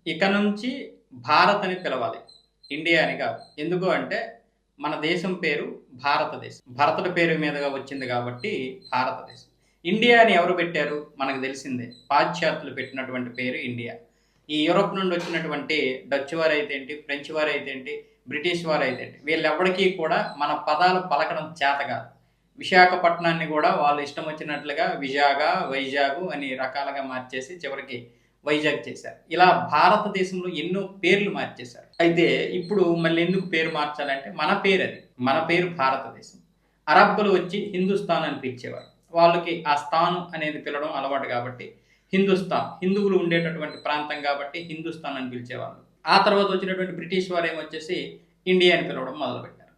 ఇక నుంచి భారత్ అని పిలవాలి. ఇండియా అని కాదు. ఎందుకు అంటే మన దేశం పేరు భారతదేశం. భరతుడి పేరు మీదుగా వచ్చింది కాబట్టి భారతదేశం. ఇండియా అని ఎవరు పెట్టారు? మనకు తెలిసిందే. పాశ్చాత్యులు పెట్టినటువంటి పేరు ఇండియా. ఈ యూరోప్ నుండి వచ్చినటువంటి డచ్ వారైతే ఏంటి, ఫ్రెంచ్ వారైతే ఏంటి, బ్రిటిష్ వారైతే ఏంటి, వీళ్ళెవ్వడికీ కూడా మన పదాలు పలకడం చేత కాదు. విశాఖపట్నాన్ని కూడా వాళ్ళు ఇష్టం వచ్చినట్లుగా వైజాగ్ అని రకాలుగా మార్చేసి చివరికి వైజాగ్ చేశారు. ఇలా భారతదేశంలో ఎన్నో పేర్లు మార్చేశారు. అయితే ఇప్పుడు మళ్ళీ ఎందుకు పేరు మార్చాలంటే మన పేరు అది. మన పేరు భారతదేశం. అరబ్బులు వచ్చి హిందుస్థాన్ అని పిలిచేవారు. వాళ్ళకి ఆ స్థాను అనేది పిలవడం అలవాటు కాబట్టి హిందుస్థాన్, హిందువులు ఉండేటటువంటి ప్రాంతం కాబట్టి హిందుస్థాన్ అని పిలిచేవాళ్ళు. ఆ తర్వాత వచ్చినటువంటి బ్రిటిష్ వారు ఏమొచ్చేసి ఇండియా అని పిలవడం మొదలుపెట్టారు.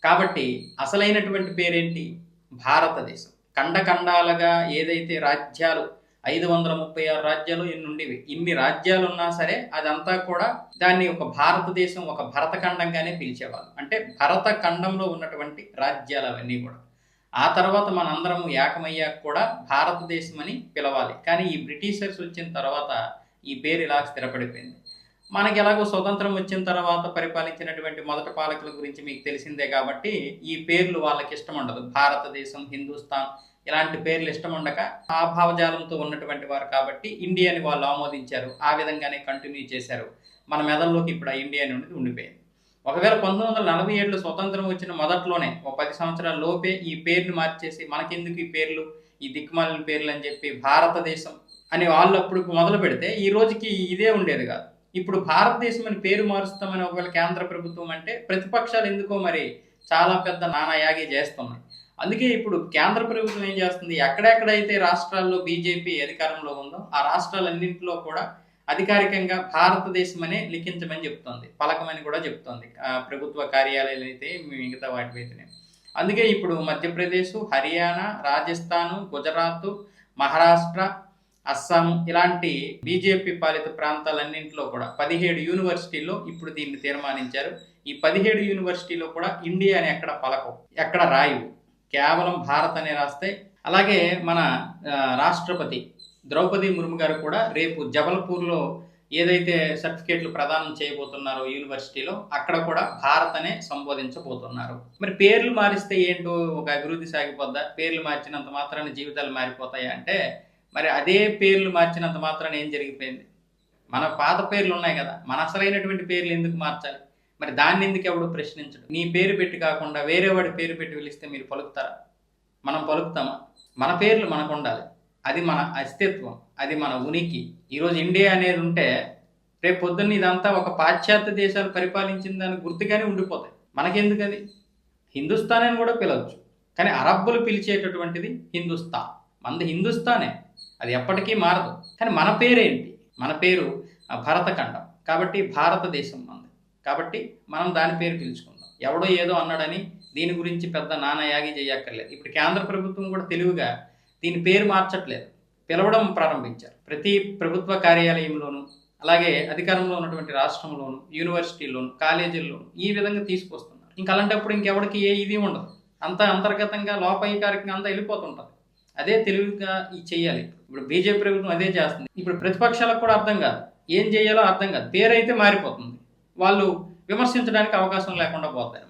కాబట్టి అసలైనటువంటి పేరేంటి? భారతదేశం. ఖండాలుగా ఏదైతే రాజ్యాలు 536 రాజ్యాలు ఎన్ని ఉండేవి, ఇన్ని రాజ్యాలు ఉన్నా సరే అదంతా కూడా దాన్ని ఒక భారతదేశం, ఒక భరతఖండంగానే పిలిచేవాళ్ళు. అంటే భరతఖండంలో ఉన్నటువంటి రాజ్యాలు అవన్నీ కూడా. ఆ తర్వాత మనందరం ఏకమయ్యాక కూడా భారతదేశం అని పిలవాలి. కానీ ఈ బ్రిటిషర్స్ వచ్చిన తర్వాత ఈ పేరు ఇలా స్థిరపడిపోయింది. మనకి ఎలాగో స్వతంత్రం వచ్చిన తర్వాత పరిపాలించినటువంటి మొదటి పాలకుల గురించి మీకు తెలిసిందే కాబట్టి ఈ పేర్లు వాళ్ళకి ఇష్టం ఉండదు. భారతదేశం, హిందుస్థాన్ ఇలాంటి పేర్లు ఇష్టం ఉండక ఆ భావజాలంతో ఉన్నటువంటి వారు కాబట్టి ఇండియాని వాళ్ళు ఆమోదించారు. ఆ విధంగానే కంటిన్యూ చేశారు. మన మెదల్లోకి ఇప్పుడు ఆ ఇండియా అనేది ఉండిపోయింది. ఒకవేళ 1947లో స్వతంత్రం వచ్చిన మొదట్లోనే ఒక 10 సంవత్సరాల లోపే ఈ పేర్లు మార్చేసి మనకెందుకు ఈ పేర్లు, ఈ దిక్కుమాలిన పేర్లు అని చెప్పి భారతదేశం అని వాళ్ళు అప్పుడు మొదలు పెడితే ఈ రోజుకి ఇదే ఉండేది కాదు. ఇప్పుడు భారతదేశం అని పేరు మారుస్తామని ఒకవేళ కేంద్ర ప్రభుత్వం అంటే ప్రతిపక్షాలు ఎందుకో మరి చాలా పెద్ద నానాయాగి చేస్తున్నాయి. అందుకే ఇప్పుడు కేంద్ర ప్రభుత్వం ఏం చేస్తుంది, ఎక్కడెక్కడైతే రాష్ట్రాల్లో బీజేపీ అధికారంలో ఉందో ఆ రాష్ట్రాలన్నింటిలో కూడా అధికారికంగా భారతదేశం అనే లిఖించమని చెప్తోంది, పలకమని కూడా చెప్తోంది. ప్రభుత్వ కార్యాలయాలు అయితే మిగతా వాటివైతేనే. అందుకే ఇప్పుడు మధ్యప్రదేశ్, హర్యానా, రాజస్థాను, గుజరాత్, మహారాష్ట్ర, అస్సాం ఇలాంటి బీజేపీ పాలిత ప్రాంతాలన్నింటిలో కూడా 17 యూనివర్సిటీల్లో ఇప్పుడు దీన్ని తీర్మానించారు. ఈ 17 యూనివర్సిటీలో కూడా ఇండియా అని ఎక్కడ పలకవు, ఎక్కడ రాయవు, కేవలం భారత్ అనే రాస్తే. అలాగే మన రాష్ట్రపతి ద్రౌపది ముర్ము గారు కూడా రేపు జబల్పూర్లో ఏదైతే సర్టిఫికేట్లు ప్రదానం చేయబోతున్నారో యూనివర్సిటీలో అక్కడ కూడా భారత్ అనే సంబోధించబోతున్నారు. మరి పేర్లు మారిస్తే ఏంటో ఒక అభివృద్ధి సాగిపోద్దా? పేర్లు మార్చినంత మాత్రాన జీవితాలు మారిపోతాయా అంటే మరి అదే పేర్లు మార్చినంత మాత్రాన ఏం జరిగిపోయింది? మన పాత పేర్లు ఉన్నాయి కదా, మన అసలైనటువంటి పేర్లు ఎందుకు మార్చాలి? మరి దాన్ని ఎందుకు ఎవడు ప్రశ్నించడు? నీ పేరు పెట్టి కాకుండా వేరే వాడి పేరు పెట్టి పిలిస్తే మీరు పలుకుతారా? మనం పలుకుతామా? మన పేర్లు మనకు ఉండాలి. అది మన అస్తిత్వం, అది మన ఉనికి. ఈరోజు ఇండియా అనేది ఉంటే రేపు పొద్దున్న ఇదంతా ఒక పాశ్చాత్య దేశాలు పరిపాలించిన దాని గుర్తుగానే ఉండిపోతాయి. మనకెందుకు అది? హిందుస్థాన్ అని కూడా పిలవచ్చు, కానీ అరబ్బులు పిలిచేటటువంటిది హిందుస్థాన్. మనది హిందుస్థానే, అది ఎప్పటికీ మారదు. కానీ మన పేరేంటి? మన పేరు భరతఖండం కాబట్టి భారతదేశం మనది. కాబట్టి మనం దాని పేరు పిలుచుకుందాం. ఎవడో ఏదో అన్నాడని దీని గురించి పెద్ద నానాయాగి చేయక్కర్లేదు. ఇప్పుడు కేంద్ర ప్రభుత్వం కూడా తెలివిగా దీని పేరు మార్చట్లేదు, పిలవడం ప్రారంభించారు. ప్రతి ప్రభుత్వ కార్యాలయంలోనూ, అలాగే అధికారంలో ఉన్నటువంటి రాష్ట్రంలోను, యూనివర్సిటీల్లోను, కాలేజీల్లోను ఈ విధంగా తీసుకొస్తున్నారు. ఇంకా అలాంటప్పుడు ఇంకెవరికి ఏ ఇది ఉండదు. అంతా అంతర్గతంగా లోపాయికారికంగా అంతా వెళ్ళిపోతుంటుంది. అదే తెలివిగా ఇది చెయ్యాలి. ఇప్పుడు బీజేపీ ప్రభుత్వం అదే చేస్తుంది. ఇప్పుడు ప్రతిపక్షాలకు కూడా అర్థం కాదు, ఏం చేయాలో అర్థం కాదు. పేరైతే మారిపోతుంది, వాళ్ళు విమర్శించడానికి అవకాశం లేకుండా పోతారు.